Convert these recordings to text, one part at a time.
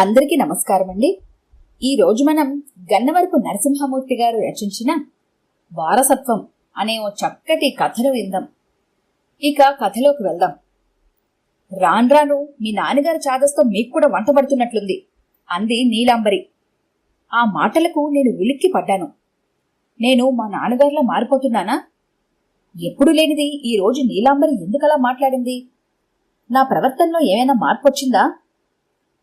అందరికీ నమస్కారం అండి. ఈరోజు మనం గన్నవరపు నరసింహమూర్తి గారు రచించిన వారసత్వం అనే ఓ చక్కటి కథను విందాం. ఇక కథలోకి వెళ్దాం. రాను మీ నాన్నగారి చాదస్తో మీకు కూడా వంట పడుతున్నట్లుంది అంది నీలాంబరి. ఆ మాటలకు నేను ఉలిక్కి పడ్డాను. నేను మా నాన్నగారిలా మారిపోతున్నానా? ఎప్పుడు లేనిది ఈరోజు నీలాంబరి ఎందుకలా మాట్లాడింది? నా ప్రవర్తనలో ఏమైనా మార్పు వచ్చిందా?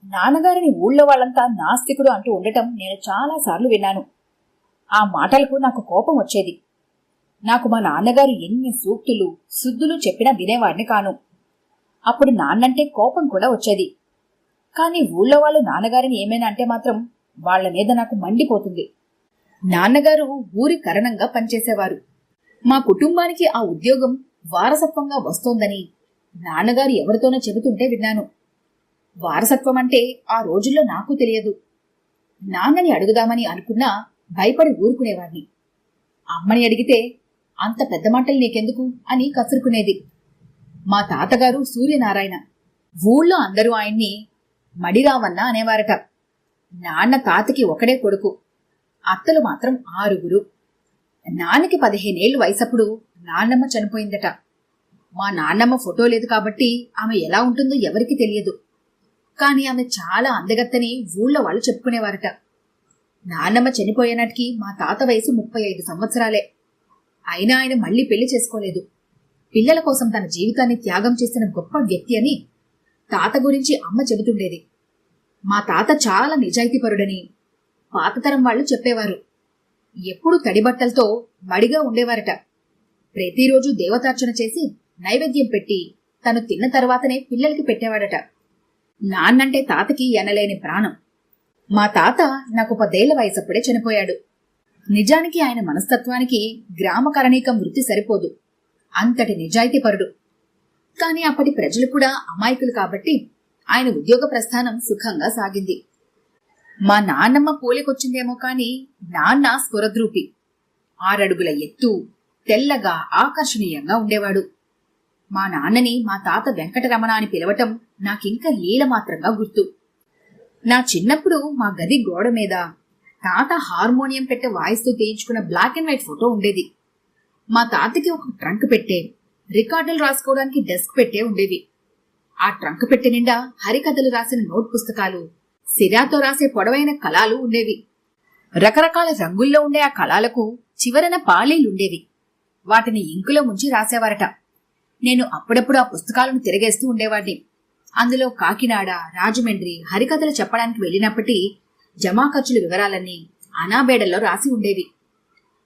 నాన్నగారిని ఊళ్ళో వాళ్ళంతా నాస్తికుడు అంటూ ఉండటం నేను చాలాసార్లు విన్నాను. ఆ మాటలకు నాకు కోపం వచ్చేది. నాకు మా నాన్నగారు ఎన్ని సూక్తులు శుద్ధులు చెప్పినా వినేవాడిని కాను. అప్పుడు నాన్నంటే కోపం కూడా వచ్చేది. కానీ ఊళ్ళో వాళ్ళు నాన్నగారిని ఏమైనా అంటే మాత్రం వాళ్ల మీద నాకు మండిపోతుంది. నాన్నగారు ఊరి కరణంగా పనిచేసేవారు. మా కుటుంబానికి ఆ ఉద్యోగం వారసత్వంగా వస్తోందని నాన్నగారు ఎవరితోనో చెబుతుంటే విన్నాను. వారసత్వం అంటే ఆ రోజుల్లో నాకు తెలియదు. నాన్నని అడుగుదామని అనుకున్నా భయపడి ఊరుకునేవాడిని. అమ్మని అడిగితే అంత పెద్ద మాటలు నీకెందుకు అని కసురుకునేది. మా తాతగారు సూర్యనారాయణ. ఊళ్ళో అందరూ ఆయన్ని మడిరావన్న అనేవారట. నాన్న తాతకి ఒకడే కొడుకు, అత్తలు మాత్రం 6. నాన్నకి 15 ఏళ్లు వయసప్పుడు నాన్నమ్మ చనిపోయిందట. మా నాన్నమ్మ ఫోటో లేదు కాబట్టి ఆమె ఎలా ఉంటుందో ఎవరికి తెలియదు. కాని ఆమె చాలా అందగత్తని ఊళ్ళో వాళ్ళు చెప్పుకునేవారట. నాన్నమ్మ చనిపోయేనాటికి మా తాత వయసు 35 సంవత్సరాలే. అయినా ఆయన మళ్లీ పెళ్లి చేసుకోలేదు. పిల్లల కోసం తన జీవితాన్ని త్యాగం చేసిన గొప్ప వ్యక్తి అని తాత గురించి అమ్మ చెబుతుండేది. మా తాత చాలా నిజాయితీపరుడని పాతతరం వాళ్ళు చెప్పేవారు. ఎప్పుడూ తడిబట్టలతో మడిగా ఉండేవారట. ప్రతిరోజు దేవతార్చన చేసి నైవేద్యం పెట్టి తను తిన్న తర్వాతనే పిల్లలకి పెట్టేవాడట. నాన్నంటే తాతకి ఎనలేని ప్రాణం. మా తాత నాకు 10 ఏళ్ల వయసప్పుడే చనిపోయాడు. నిజానికి ఆయన మనస్తత్వానికి గ్రామకరణీకం వృత్తి సరిపోదు. అంతటి నిజాయితీపరుడు. కాని అప్పటి ప్రజలు కూడా అమాయకులు కాబట్టి ఆయన ఉద్యోగ ప్రస్థానం సుఖంగా సాగింది. మా నాన్నమ్మ పోలికొచ్చిందేమో కాని నాన్న స్ఫురద్రూపి. 6 అడుగుల ఎత్తు, తెల్లగా ఆకర్షణీయంగా ఉండేవాడు. మా నాన్నని మా తాత వెంకటరమణ అని పిలవటం నాకింకా లీలమాత్రంగా గుర్తు. నా చిన్నప్పుడు మా గది గోడ మీద తాత హార్మోనియం పెట్టె వాయిస్తూ తీయించుకున్న బ్లాక్ అండ్ వైట్ ఫోటో ఉండేది. మా తాతకి ఒక ట్రంక్ పెట్టే, రికార్డులు రాసుకోవడానికి డెస్క్ పెట్టే ఉండేవి. ఆ ట్రంక్ పెట్టె నిండా హరికథలు రాసిన నోట్ పుస్తకాలు, సిరాతో రాసే పొడవైన కళాలు ఉండేవి. రకరకాల రంగుల్లో ఉండే ఆ కళాలకు చివరన పాళీలుండేవి. వాటిని ఇంకులో ముంచి రాసేవారట. నేను అప్పుడప్పుడు ఆ పుస్తకాలను తిరగేస్తూ ఉండేవాడిని. అందులో కాకినాడ, రాజమండ్రి హరికథలు చెప్పడానికి వెళ్ళినప్పటి జమా ఖర్చుల వివరాలన్నీ అనాబేడల్లో రాసి ఉండేవి.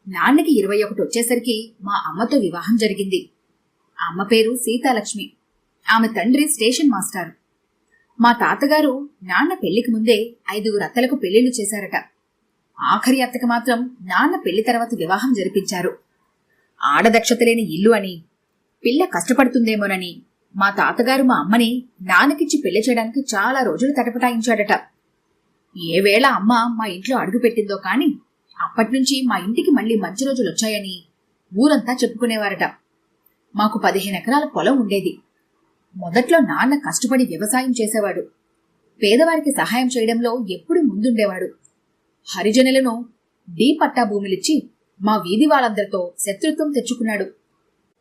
నాన్నకి 21 వచ్చేసరికి మా అమ్మతో వివాహం జరిగింది. అమ్మ పేరు సీతాలక్ష్మి. ఆమె తండ్రి స్టేషన్ మాస్టారు. మా తాతగారు నాన్న పెళ్లికి ముందే 5 అత్తలకు పెళ్లిళ్లు చేశారట. ఆఖరి అత్తకి మాత్రం నాన్న పెళ్లి తర్వాత వివాహం జరిపించారు. ఆడదక్షత లేని ఇల్లు అని, పిల్ల కష్టపడుతుందేమోనని మా తాతగారు మా అమ్మని నాన్నకిచ్చి పెళ్లి చేయడానికి చాలా రోజులు తటపటాయించాడట. ఏ వేళ అమ్మ మా ఇంట్లో అడుగుపెట్టిందో కాని అప్పట్నుంచి మా ఇంటికి మళ్లీ మంచి రోజులొచ్చాయని ఊరంతా చెప్పుకునేవారట. మాకు 15 ఎకరాల పొలం ఉండేది. మొదట్లో నాన్న కష్టపడి వ్యవసాయం చేసేవాడు. పేదవారికి సహాయం చేయడంలో ఎప్పుడూ ముందుండేవాడు. హరిజనులను డీ పట్టా భూములిచ్చి మా వీధి వాళ్ళందరితో శత్రుత్వం తెచ్చుకున్నాడు.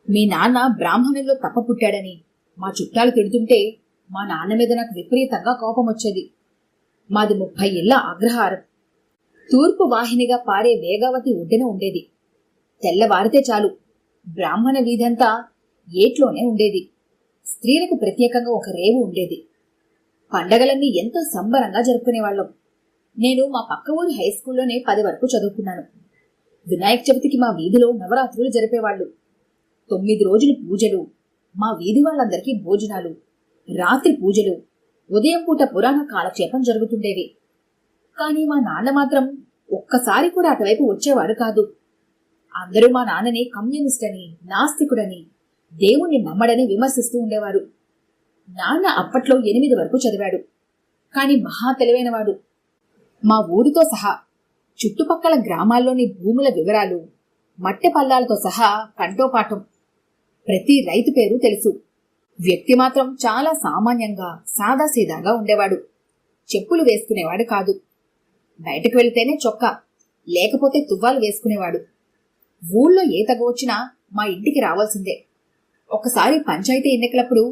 మీ నాన్న బ్రాహ్మణుల్లో తప్ప పుట్టాడని మా చుట్టాలు తిడుతుంటే మా నాన్న మీద నాకు విపరీతంగా కోపం వచ్చేది. మాది 30 ఏళ్ల అగ్రహారం. తూర్పు వాహినిగా పారే వేగావతి ఒడ్డున ఉండేది. తెల్లవారితే చాలు బ్రాహ్మణ వీధంతా ఏట్లోనే ఉండేది. స్త్రీలకు ప్రత్యేకంగా ఒక రేవు ఉండేది. పండగలన్నీ ఎంతో సంబరంగా జరుపుకునేవాళ్ళం. నేను మా పక్క ఊరి హైస్కూల్లోనే 10 వరకు చదువుకున్నాను. వినాయక చవితికి మా వీధిలో నవరాత్రులు జరిపేవాళ్లు. 9 రోజులు పూజలు, మా వీధి వాళ్ళందరికీ భోజనాలు, రాత్రి పూజలు, ఉదయం పూట పురాణ కాలక్షేపం జరుగుతుండేవి. కాని మా నాన్న మాత్రం ఒక్కసారి కూడా అటువైపు వచ్చేవాడు కాదు. అందరూ మా నాన్నని కమ్యూనిస్ట్ అని, నాస్తికుడని, దేవుణ్ణి నమ్మడని విమర్శిస్తూ ఉండేవారు. నాన్న అప్పట్లో 8 వరకు చదివాడు. కాని మహా తెలివైనవాడు. మా ఊరితో సహా చుట్టుపక్కల గ్రామాల్లోని భూముల వివరాలు, మట్టె పల్లాలతో సహా కంఠోపాఠం. ప్రతి రైతు పేరు తెలుసు. వ్యక్తి మాత్రం చాలా సామాన్యంగా సాదాసీదాగా ఉండేవాడు. చెప్పులు వేసుకునేవాడు కాదు. బయటకు వెళితేనే చొక్కా, లేకపోతే తువ్వాలు వేసుకునేవాడు. ఊళ్ళో ఏ తగు వచ్చినా మా ఇంటికి రావాల్సిందే. ఒకసారి పంచాయతీ ఎన్నికలప్పుడు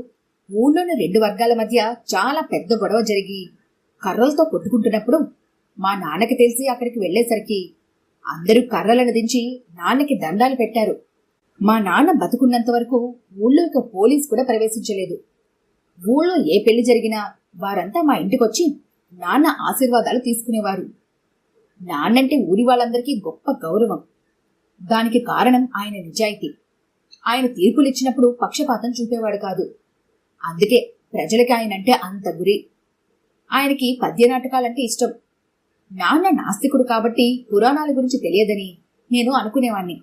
ఊళ్ళోని 2 వర్గాల మధ్య చాలా పెద్ద గొడవ జరిగి కర్రలతో కొట్టుకుంటున్నప్పుడు మా నాన్నకి తెలిసి అక్కడికి వెళ్లేసరికి అందరూ కర్రలను దించి నాన్నకి దండాలు పెట్టారు. మా నాన్న బతుకున్నంత వరకు ఊళ్ళో ఇక పోలీసు కూడా ప్రవేశించలేదు. ఊళ్ళో ఏ పెళ్లి జరిగినా వారంతా మా ఇంటికొచ్చి నాన్న ఆశీర్వాదాలు తీసుకునేవారు. నాన్నంటే ఊరి వాళ్ళందరికీ గొప్ప గౌరవం. దానికి కారణం ఆయన నిజాయితీ. ఆయన తీర్పులిచ్చినప్పుడు పక్షపాతం చూపేవాడు కాదు. అందుకే ప్రజలకి ఆయనంటే అంత గురి. ఆయనకి పద్య నాటకాలంటే ఇష్టం. నాన్న నాస్తికుడు కాబట్టి పురాణాల గురించి తెలియదని నేను అనుకునేవాణ్ణి.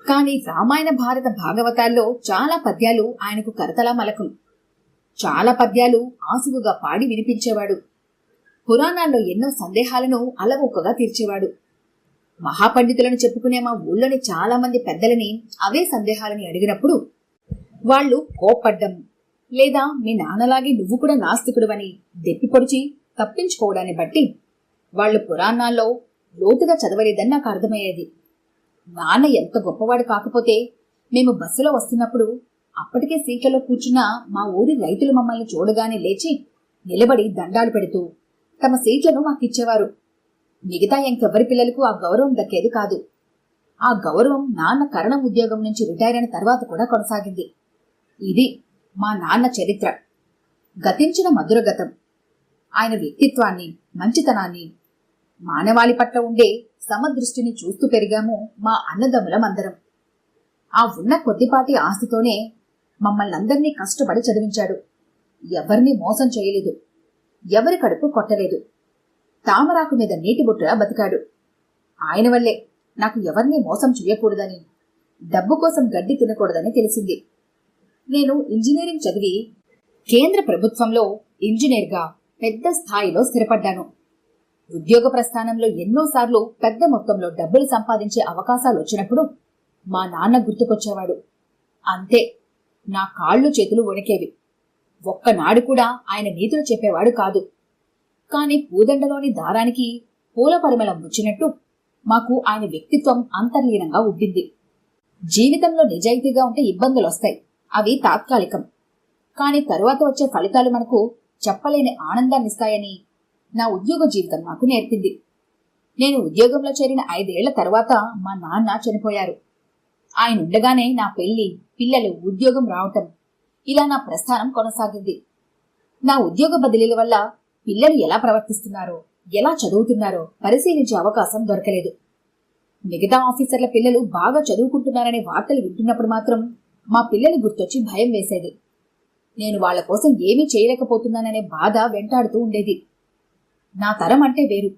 కాని రామాయణ భారత భాగవతాల్లో చాలా పద్యాలు ఆయనకు కరతలా మలకం. చాలా పద్యాలు ఆసువుగా పాడి వినిపించేవాడు. పురాణాల్లో ఎన్నో సందేహాలను అలవోకగా తీర్చేవాడు. మహాపండితులను చెప్పుకునే మా ఊళ్ళోని చాలా మంది పెద్దలని అవే సందేహాలని అడిగినప్పుడు వాళ్లు కోప్పడ్డం, లేదా మీ నాన్నలాగే నువ్వు కూడా నాస్తికుడువని దెప్పిపొడిచి తప్పించుకోవడాన్ని బట్టి వాళ్లు పురాణాల్లో లోతుగా చదవలేదని నాకు అర్థమయ్యేది. నాన్న ఎంత గొప్పవాడు కాకపోతే మేము బస్సులో వస్తున్నప్పుడు అప్పటికే సీట్లలో కూర్చున్న మా ఊరి రైతులు మమ్మల్ని చూడగానే లేచి నిలబడి దండాలు పెడుతూ తమ సీట్లను మాకిచ్చేవారు. మిగతా ఇంకెవ్వరి పిల్లలకు ఆ గౌరవం దక్కేది కాదు. ఆ గౌరవం నాన్న కరణం ఉద్యోగం నుంచి రిటైర్ అయిన తర్వాత కూడా కొనసాగింది. ఇది మా నాన్న చరిత్ర. గతించిన మధుర గతం. ఆయన వ్యక్తిత్వాన్ని, మంచితనాన్ని, మానవాళి పట్ల ఉండే సమదృష్టిని చూస్తూ పెరిగాము మా అన్నదమ్ములమందరం. ఆ ఉన్న కొద్దిపాటి ఆస్తితోనే మమ్మల్నందరినీ కష్టపడి చదివించాడు. ఎవరినీ మోసం చేయలేదు. ఎవరి కడుపు కొట్టలేదు. తామరాకు మీద నీటి బొట్టులా బతికాడు. ఆయన వల్లే నాకు ఎవరినీ మోసం చేయకూడదని, డబ్బు కోసం గడ్డి తినకూడదని తెలిసింది. నేను ఇంజనీరింగ్ చదివి కేంద్ర ప్రభుత్వంలో ఇంజనీర్గా పెద్ద స్థాయిలో స్థిరపడ్డాను. ఉద్యోగ ప్రస్థానంలో ఎన్నోసార్లు పెద్ద మొత్తంలో డబ్బులు సంపాదించే అవకాశాలు వచ్చినప్పుడు మా నాన్న గుర్తుకొచ్చేవాడు. అంతే, నా కాళ్ళు చేతులు వణికేవి. ఒక్కనాడు కూడా ఆయన నీతులు చెప్పేవాడు కాదు. కాని పూదండలోని దారానికి పూల పరిమళం వచ్చినట్టు మాకు ఆయన వ్యక్తిత్వం అంతర్లీనంగా ఉబ్బింది. జీవితంలో నిజాయితీగా ఉంటే ఇబ్బందులొస్తాయి. అవి తాత్కాలికం. కాని తరువాత వచ్చే ఫలితాలు మనకు చెప్పలేని ఆనందాన్నిస్తాయని నా ఉద్యోగ జీవితం నాకు నేర్పింది. నేను ఉద్యోగంలో చేరిన 5 ఏళ్ల తర్వాత మా నాన్న చనిపోయారు. ఆయన ఉండగానే నా పెళ్లి, పిల్లలు, ఉద్యోగం రావటం, ఇలా నా ప్రస్థానం కొనసాగింది. నా ఉద్యోగ బదిలీల వల్ల పిల్లలు ఎలా ప్రవర్తిస్తున్నారో, ఎలా చదువుతున్నారో పరిశీలించే అవకాశం దొరకలేదు. మిగతా ఆఫీసర్ల పిల్లలు బాగా చదువుకుంటున్నారనే వార్తలు వింటున్నప్పుడు మాత్రం మా పిల్లలు గుర్తొచ్చి భయం వేసేది. నేను వాళ్ల కోసం ఏమీ చేయలేకపోతున్నాననే బాధ వెంటాడుతూ ఉండేది. నా తరం అంటే వేరు.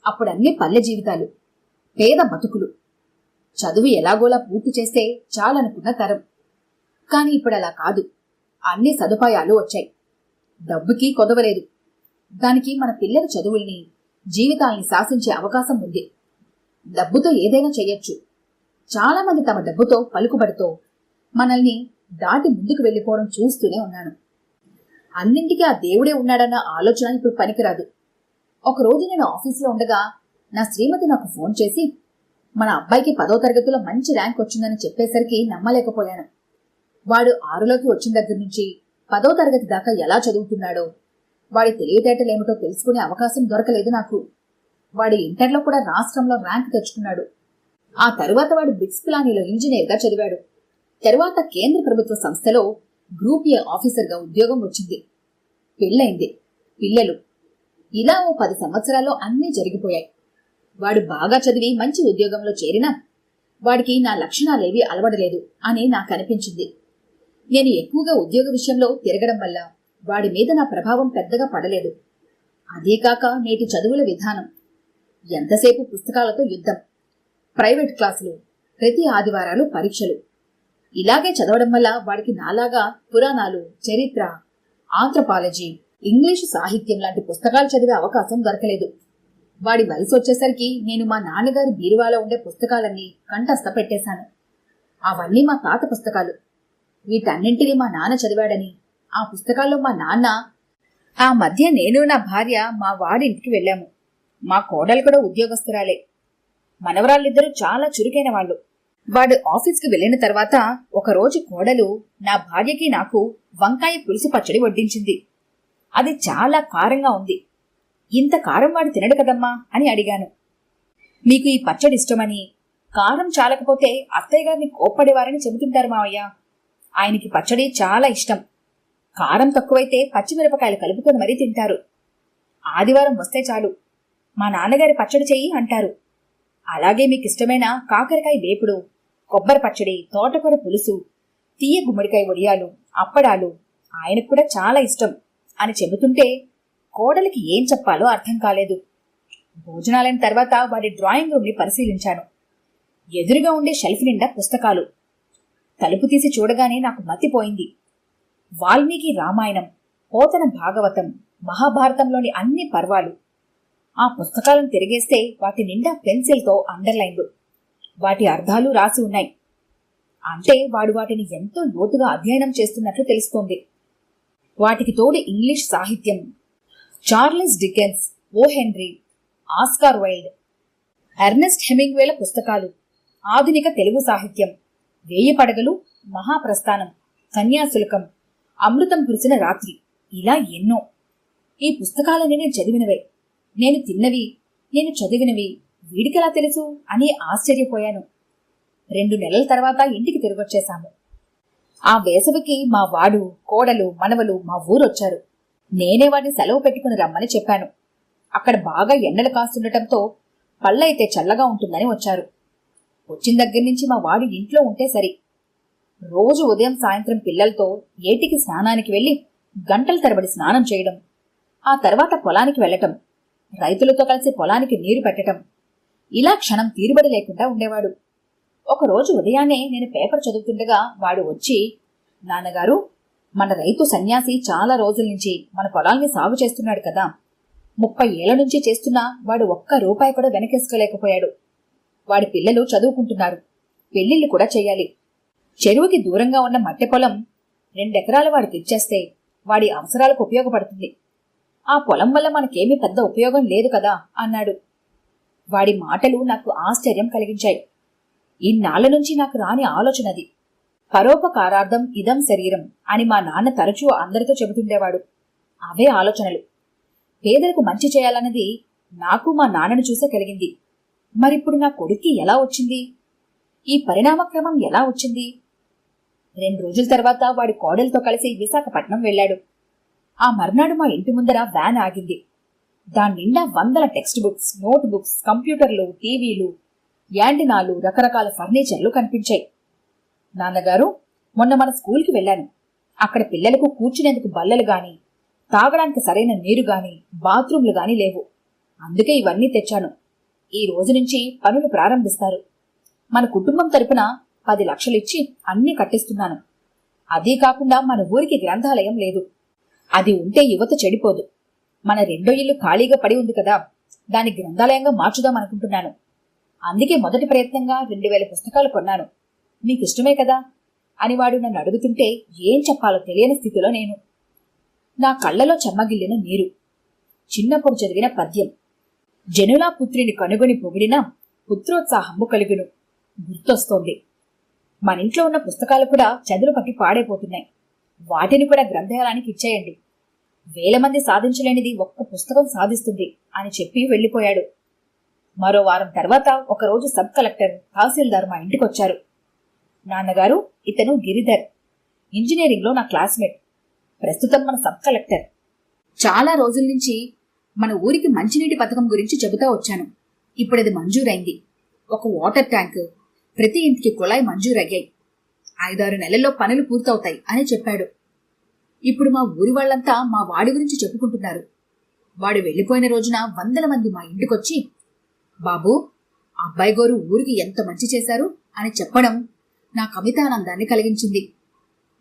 అప్పుడన్నీ పల్లె జీవితాలు, పేద బతుకులు. చదువు ఎలాగోలా పూర్తి చేస్తే చాలనుకున్న తరం. కాని ఇప్పుడలా కాదు. అన్ని సదుపాయాలు వచ్చాయి. డబ్బుకి కొదవలేదు. దానికి మన పిల్లల చదువుల్ని, జీవితాల్ని శాసించే అవకాశం ఉంది. డబ్బుతో ఏదైనా చెయ్యొచ్చు. చాలా మంది తమ డబ్బుతో, పలుకుబడితో మనల్ని దాటి ముందుకు వెళ్లిపోవడం చూస్తూనే ఉన్నాను. అన్నింటికీ ఆ దేవుడే ఉన్నాడన్న ఆలోచన ఇప్పుడు పనికిరాదు. ఒకరోజు నేను ఆఫీసులో ఉండగా నా శ్రీమతి నాకు ఫోన్ చేసి మన అబ్బాయికి 10వ తరగతిలో మంచి ర్యాంక్ వచ్చిందని చెప్పేసరికి నమ్మలేకపోయాను. వాడు 6లోకి వచ్చిన దగ్గర నుంచి 10వ తరగతి దాకా ఎలా చదువుతున్నాడో, వాడి తెలివితేటలేమిటో తెలుసుకునే అవకాశం దొరకలేదు నాకు. వాడి ఇంటర్లో కూడా రాష్ట్రంలో ర్యాంక్ తెచ్చుకున్నాడు. ఆ తరువాత వాడు బిట్స్ పిలానీలో ఇంజనీర్గా చదివాడు. తరువాత కేంద్ర ప్రభుత్వ సంస్థలో గ్రూప్ ఏ ఆఫీసర్గా ఉద్యోగం వచ్చింది. పెళ్ళైంది, పిల్లలు. ఇలా ఓ 10 సంవత్సరాల్లో అన్నీ జరిగిపోయాయి. వాడు బాగా చదివి మంచి ఉద్యోగంలో చేరినా వాడికి నా లక్షణాలేవి అలవడలేదు అని నాకు అనిపించింది. నేను ఎక్కువగా ఉద్యోగ విషయంలో తిరగడం వల్ల వాడి మీద నా ప్రభావం పెద్దగా పడలేదు. అదీకాక నేటి చదువుల విధానం, ఎంతసేపు పుస్తకాలతో యుద్ధం, ప్రైవేట్ క్లాసులు, ప్రతి ఆదివారాలు పరీక్షలు. ఇలాగే చదవడం వల్ల వాడికి నాలాగా పురాణాలు, చరిత్ర, ఆంథ్రపాలజీ, ఇంగ్లీషు సాహిత్యం లాంటి పుస్తకాలు చదివే అవకాశం దొరకలేదు. వాడి వయసు వచ్చేసరికి నేను మా నాన్నగారి బీరువాలో ఉండే పుస్తకాలన్నీ కంఠస్థ పెట్టేశాను. అవన్నీ మా తాత పుస్తకాలు. వీటన్నింటినీ మా నాన్న చదివాడని, ఆ పుస్తకాల్లో మా నాన్న ఆ మధ్య నేను నా భార్య మా వాడి ఇంటికి వెళ్ళాము. మా కోడలు కూడా ఉద్యోగస్తురాలే. మనవరాళ్ళిద్దరూ చాలా చురుకైన వాళ్ళు. వాడు ఆఫీస్కి వెళ్ళిన తర్వాత ఒకరోజు కోడలు నా భార్యకి నాకు వంకాయ పులుసు పచ్చడి వడ్డించింది. అది చాలా కారంగా ఉంది. ఇంత కారం వాడు తినడు కదమ్మా అని అడిగాను. మీకు ఈ పచ్చడి ఇష్టమని, కారం చాలకపోతే అత్తయ్య గారిని కోప్పడేవారని చెబుతుంటారు మావయ్య. ఆయనకి పచ్చడి చాలా ఇష్టం. కారం తక్కువైతే పచ్చిమిరపకాయలు కలుపుకొని మరీ తింటారు. ఆదివారం వస్తే చాలు మా నాన్నగారి పచ్చడి చెయ్యి అంటారు. అలాగే మీకిష్టమైన కాకరకాయ వేపుడు, కొబ్బరి పచ్చడి, తోటకూర పులుసు, తీయ గుమ్మడికాయ వడియాలు, అప్పడాలు ఆయనకు కూడా చాలా ఇష్టం అని చెబుతుంటే కోడలికి ఏం చెప్పాలో అర్థం కాలేదు. భోజనాలైన తర్వాత వాడి డ్రాయింగ్ రూమ్ని పరిశీలించాను. ఎదురుగా ఉండే షెల్ఫ్ నిండా పుస్తకాలు. తలుపు తీసి చూడగానే నాకు మతిపోయింది. వాల్మీకి రామాయణం, పోతన భాగవతం, మహాభారతంలోని అన్ని పర్వాలు. ఆ పుస్తకాలను తిరిగేస్తే వాటి నిండా పెన్సిల్తో అండర్లైన్లు, వాటి అర్థాలు రాసి ఉన్నాయి. అంటే వాడు వాటిని ఎంతో లోతుగా అధ్యయనం చేస్తున్నట్లు తెలుస్తోంది. వాటికి తోడు ఇంగ్లీష్ సాహిత్యం, Charles Dickens, O Henry, Oscar Wilde, Ernest హెమింగ్వేల పుస్తకాలు, ఆధునిక తెలుగు సాహిత్యం, వేయి పడగలు, మహాప్రస్థానం, కన్యాశుల్కం, అమృతం కురిసిన రాత్రి, ఇలా ఎన్నో. ఈ పుస్తకాలన్నీ నేను చదివినవే. నేను తిన్నవి, నేను చదివినవి వీడికెలా తెలుసు అని ఆశ్చర్యపోయాను. 2 నెలల తర్వాత ఇంటికి తిరిగొచ్చేశాము. ఆ వేసవికి మా వాడు, కోడలు, మనవలు మా ఊరొచ్చారు. నేనే వాడిని సెలవు పెట్టుకుని రమ్మని చెప్పాను. అక్కడ బాగా ఎండలు కాస్తుండటంతో పళ్ళైతే చల్లగా ఉంటుందని వచ్చారు. వచ్చిన దగ్గర నుంచి మా వాడు ఇంట్లో ఉంటే సరి. రోజు ఉదయం సాయంత్రం పిల్లలతో ఏటికి స్నానానికి వెళ్లి గంటల తరబడి స్నానం చేయడం, ఆ తర్వాత పొలానికి వెళ్లటం, రైతులతో కలిసి పొలానికి నీరు పెట్టటం, ఇలా క్షణం తీరుబడి లేకుండా ఉండేవాడు. ఒకరోజు ఉదయాన్నే నేను పేపర్ చదువుతుండగా వాడు వచ్చి, నాన్నగారు, మన రైతు సన్యాసి చాలా రోజుల నుంచి మన పొలాల్ని సాగు చేస్తున్నాడు కదా, 30 ఏళ్ల నుంచి చేస్తున్నా వాడు ఒక్క రూపాయి కూడా వెనకేసుకోలేకపోయాడు. వాడి పిల్లలు చదువుకుంటున్నారు, పెళ్లిళ్లు కూడా చెయ్యాలి. చెరువుకి దూరంగా ఉన్న మట్టి పొలం 2 ఎకరాల వాడికి ఇచ్చేస్తే వాడి అవసరాలకు ఉపయోగపడుతుంది. ఆ పొలం వల్ల మనకేమీ పెద్ద ఉపయోగం లేదు కదా అన్నాడు. వాడి మాటలు నాకు ఆశ్చర్యం కలిగించాయి. ఇన్నాళ్ల నుంచి నాకు రాని ఆలోచనది. పరోపకారార్థం ఇదం శరీరం అని మా నాన్న తరచూ అందరితో చెబుతుండేవాడు. అవే ఆలోచనలు. పేదలకు మంచి చేయాలన్నది నాకు మా నాన్నను చూసే కలిగింది. మరిప్పుడు నా కొడుక్కి ఎలా వచ్చింది? ఈ పరిణామక్రమం ఎలా వచ్చింది? 2 రోజుల తర్వాత వాడి కోడలతో కలిసి విశాఖపట్నం వెళ్లాడు. ఆ మర్నాడు మా ఇంటి ముందర వ్యాన్ ఆగింది. దాని నిండా 100 టెక్స్ట్ బుక్స్, నోట్ బుక్స్, కంప్యూటర్లు, టీవీలు, యాంటినాలు, రకరకాల ఫర్నిచర్లు కనిపించాయి. నాన్నగారు, మొన్న మన స్కూల్కి వెళ్ళాను. అక్కడ పిల్లలకు కూర్చునేందుకు బల్లలు గాని, తాగడానికి సరైన నీరు గాని, బాత్రూంలు గాని లేవు. అందుకే ఇవన్నీ తెచ్చాను. ఈ రోజు నుంచి పనులు ప్రారంభిస్తారు. మన కుటుంబం తరపున 10 లక్షలిచ్చి అన్నీ కట్టిస్తున్నాను. అదీ కాకుండా మన ఊరికి గ్రంథాలయం లేదు. అది ఉంటే యువత చెడిపోదు. మన 2వ ఇల్లు ఖాళీగా పడి ఉంది కదా, దాని గ్రంథాలయంగా మార్చుదామనుకుంటున్నాను. అందుకే మొదటి ప్రయత్నంగా 2000 పుస్తకాలు కొన్నాను. మీకిష్టమే కదా అని వాడు నన్ను అడుగుతుంటే ఏం చెప్పాలో తెలియని స్థితిలో నేను. నా కళ్లలో చెమ్మగిల్లిన నీరు. చిన్నప్పుడు చదివిన పద్యం, జనులా పుత్రిని కనుగొని పొగిడినా పుత్రోత్సాహము కలుగును గుర్తొస్తోంది. మనింట్లో ఉన్న పుస్తకాలు కూడా చదువు పట్టి పాడైపోతున్నాయి. వాటిని కూడా గ్రంథాలయానికి ఇచ్చేయండి. 1000 మంది సాధించలేనిది ఒక్క పుస్తకం సాధిస్తుంది అని చెప్పి వెళ్లిపోయాడు. మరో వారం తర్వాత ఒకరోజు సబ్ కలెక్టర్, తహసీల్దార్ మా ఇంటికొచ్చారు. నాన్నగారు, ఇతను గిరిధర్, ఇంజనీరింగ్లో నా క్లాస్మేట్, ప్రస్తుతం మన సబ్ కలెక్టర్. చాలా రోజుల నుంచి మన ఊరికి మంచినీటి పథకం గురించి చెబుతా వచ్చాను. ఇప్పుడది మంజూరైంది. ఒక వాటర్ ట్యాంక్, ప్రతి ఇంటికి కుళాయి మంజూరయ్యాయి. 5-6 నెలల్లో పనులు పూర్తవుతాయి అని చెప్పాడు. ఇప్పుడు మా ఊరి వాళ్లంతా మా వాడి గురించి చెప్పుకుంటున్నారు. వాడు వెళ్లిపోయిన రోజున 100 మంది మా ఇంటికొచ్చి, బాబూ, అబ్బాయి గోరు ఊరికి ఎంత మంచి చేశారు అని చెప్పడం నాకు అమితానందాన్ని కలిగించింది.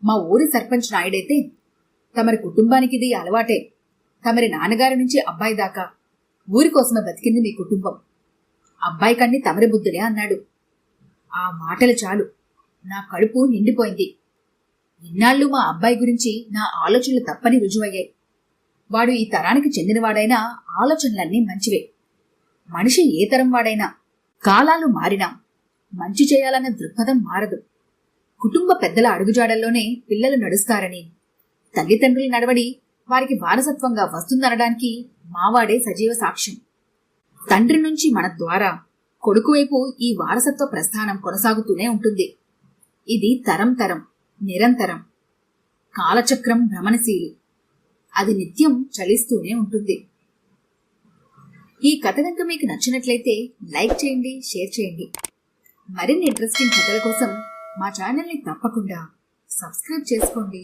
మా ఊరి సర్పంచ్ నాయుడైతే, తమరి కుటుంబానికి ఇది అలవాటే. తమరి నాన్నగారి నుంచి అబ్బాయి దాకా ఊరి కోసమే బతికింది మీ కుటుంబం. అబ్బాయి కన్ని తమరి బుద్ధులే అన్నాడు. ఆ మాటలు చాలు, నా కడుపు నిండిపోయింది. ఇన్నాళ్ళు మా అబ్బాయి గురించి నా ఆలోచనలు తప్పని రుజువయ్యాయి. వాడు ఈ తరానికి చెందినవాడైనా ఆలోచనలన్నీ మంచివే. మనిషి ఏ తరం వాడైనా కాలాలు మారినా మంచి చేయాలన్న దృక్పథం మారదు. కుటుంబ పెద్దల అడుగుజాడల్లోనే పిల్లలు నడుస్తారని, తల్లిదండ్రుల నడవడి వారికి వారసత్వంగా వస్తుందనడానికి మావాడే సజీవ సాక్ష్యం. తండ్రి నుంచి మన ద్వారా కొడుకు వైపు ఈ వారసత్వ ప్రస్థానం కొనసాగుతూనే ఉంటుంది. ఇది తరం తరం నిరంతరం. కాలచక్రం భ్రమణశీలి. అది నిత్యం చలిస్తూనే ఉంటుంది. ఈ కథ కనుక మీకు నచ్చినట్లయితే లైక్ చేయండి, షేర్ చేయండి. మరిన్ని ఇంట్రెస్టింగ్ కథల కోసం మా ఛానల్ని తప్పకుండా సబ్స్క్రైబ్ చేసుకోండి.